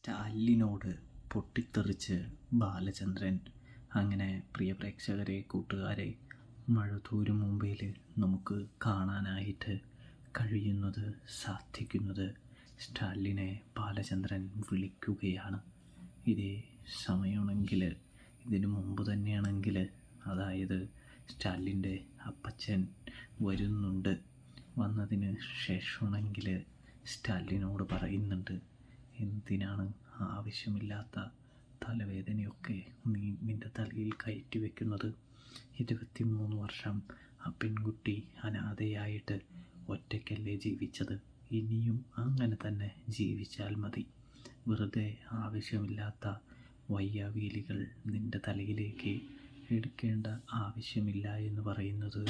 സ്റ്റാലിനോട് പൊട്ടിത്തെറിച്ച് ബാലചന്ദ്രൻ. അങ്ങനെ പ്രിയ പ്രേക്ഷകരെ, കൂട്ടുകാരെ, മഴതോരും മുംബൈയിൽ നമുക്ക് കാണാനായിട്ട് കഴിയുന്നത്, സാധിക്കുന്നത് സ്റ്റാലിനെ ബാലചന്ദ്രൻ വിളിക്കുകയാണ്. ഇതേ സമയമാണെങ്കിൽ, ഇതിനു മുമ്പ് തന്നെയാണെങ്കിൽ, അതായത് സ്റ്റാലിൻ്റെ അപ്പച്ചൻ വരുന്നുണ്ട്. വന്നതിന് ശേഷമാണെങ്കിൽ സ്റ്റാലിനോട് പറയുന്നുണ്ട്, എന്തിനാണ് ആവശ്യമില്ലാത്ത തലവേദനയൊക്കെ നിൻ്റെ തലയിൽ കയറ്റി വെക്കുന്നത്? 23 വർഷം ആ പെൺകുട്ടി അനാഥയായിട്ട് ഒറ്റയ്ക്കല്ലേ ജീവിച്ചത്? ഇനിയും അങ്ങനെ തന്നെ ജീവിച്ചാൽ മതി. വെറുതെ ആവശ്യമില്ലാത്ത വയ്യാവീലികൾ നിൻ്റെ തലയിലേക്ക് എടുക്കേണ്ട ആവശ്യമില്ല എന്ന് പറയുന്നത്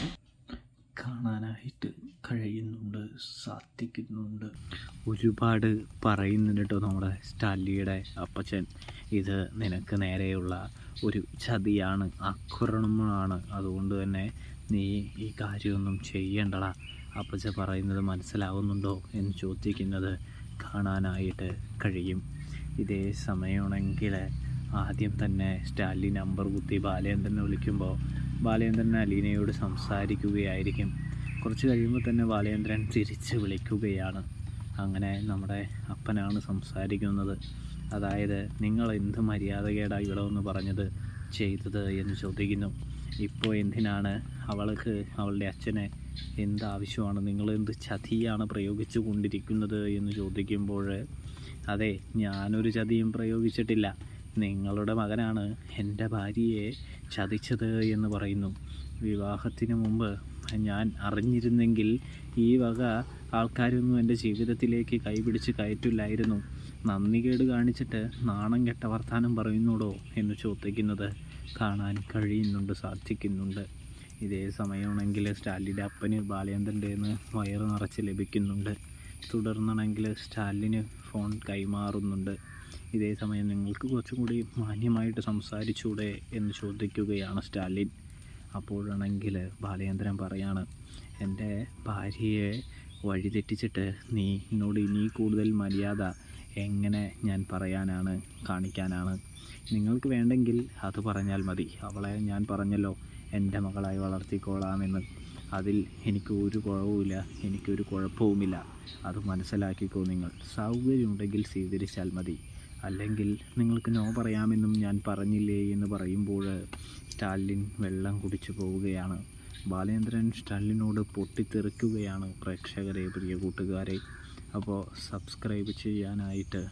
കാണാനായിട്ട് കഴിയുന്നുണ്ട്, സാധിക്കുന്നുണ്ട്. ഒരുപാട് പറയുന്നുണ്ട് കേട്ടോ നമ്മുടെ സ്റ്റാലിയുടെ അപ്പച്ചൻ. ഇത് നിനക്ക് നേരെയുള്ള ഒരു ചതിയാണ്, ആക്രമണമാണ്. അതുകൊണ്ട് തന്നെ നീ ഈ കാര്യമൊന്നും ചെയ്യണ്ടടാ. അപ്പച്ചൻ പറയുന്നത് മനസ്സിലാവുന്നുണ്ടോ എന്ന് ചോദിക്കുന്നത് കാണാനായിട്ട് കഴിയും. ഇതേ സമയമാണെങ്കിൽ ആദ്യം തന്നെ സ്റ്റാലിൻ നമ്പർ കുത്തി ബാലചന്ദ്രനെ വിളിക്കുമ്പോൾ ബാലചന്ദ്രൻ അലീനയോട് സംസാരിക്കുകയായിരിക്കും. കുറച്ച് കഴിയുമ്പോൾ തന്നെ ബാലചന്ദ്രൻ തിരിച്ച് വിളിക്കുകയാണ്. അങ്ങനെ നമ്മുടെ അപ്പനാണ് സംസാരിക്കുന്നത്. അതായത്, നിങ്ങൾ എന്ത് മര്യാദകേടാണ് ഇവിടെ ഒന്ന് പറഞ്ഞത് ചെയ്തത് എന്ന് ചോദിക്കുന്നു. ഇപ്പോൾ എന്തിനാണ് അവൾക്ക് അവളുടെ അച്ഛനെ എന്താവശ്യമാണ്, നിങ്ങൾ എന്ത് ചതിയാണ് പ്രയോഗിച്ചു കൊണ്ടിരിക്കുന്നത് എന്ന് ചോദിക്കുമ്പോൾ, അതെ, ഞാനൊരു ചതിയും പ്രയോഗിച്ചിട്ടില്ല, നിങ്ങളുടെ മകനാണ് എൻ്റെ ഭാര്യയെ ചതിച്ചത് എന്ന് പറയുന്നു. വിവാഹത്തിന് മുമ്പ് ഞാൻ അറിഞ്ഞിരുന്നെങ്കിൽ ഈ വക ആൾക്കാരൊന്നും എൻ്റെ ജീവിതത്തിലേക്ക് കൈപിടിച്ച് കയറ്റില്ലായിരുന്നു. നന്ദികേട് കാണിച്ചിട്ട് നാണം കെട്ട വർത്താനം പറയുന്നൂടോ എന്ന് ചോദിക്കുന്നത് കാണാൻ കഴിയുന്നുണ്ട്, സാധിക്കുന്നുണ്ട്. ഇതേ സമയമാണെങ്കിൽ സ്റ്റാലിൻ്റെ അപ്പന് ബാലചന്ദ്രൻ്റെ വയറ് നിറച്ച് ലഭിക്കുന്നുണ്ട്. തുടർന്നാണെങ്കിൽ സ്റ്റാലിന് ഫോൺ കൈമാറുന്നുണ്ട്. ഇതേ സമയം നിങ്ങൾക്ക് കുറച്ചും കൂടി മാന്യമായിട്ട് സംസാരിച്ചൂടെ എന്ന് ചോദിക്കുകയാണ് സ്റ്റാലിൻ. അപ്പോഴാണെങ്കിൽ ബാലചന്ദ്രൻ പറയാണ്, എൻ്റെ ഭാര്യയെ വഴിതെറ്റിച്ചിട്ട് നീ എന്നോട് ഇനി കൂടുതൽ മര്യാദ എങ്ങനെ ഞാൻ പറയാനാണ്, കാണിക്കാനാണ്? നിങ്ങൾക്ക് വേണ്ടെങ്കിൽ അത് പറഞ്ഞാൽ മതി. അവളെ ഞാൻ പറഞ്ഞല്ലോ എൻ്റെ മകളായി വളർത്തിക്കോളാമെന്ന്. അതിൽ എനിക്ക് ഒരു കുറവുമില്ല, എനിക്കൊരു കുഴപ്പവുമില്ല. അത് മനസ്സിലാക്കിക്കോ. നിങ്ങൾ സൗകര്യമുണ്ടെങ്കിൽ സ്വീകരിച്ചാൽ മതി, അല്ലെങ്കിൽ നിങ്ങൾക്ക് നോ പറയാമെന്നും ഞാൻ പറഞ്ഞില്ലേ എന്ന് പറയുമ്പോൾ സ്റ്റാലിൻ വെള്ളം കുടിച്ചു പോവുകയാണ്. ബാലചന്ദ്രൻ സ്റ്റാലിനോട് പൊട്ടിത്തെറിക്കുകയാണ്. പ്രേക്ഷകരെ, പ്രിയ കൂട്ടുകാരെ, അപ്പോൾ സബ്സ്ക്രൈബ് ചെയ്യാനായിട്ട്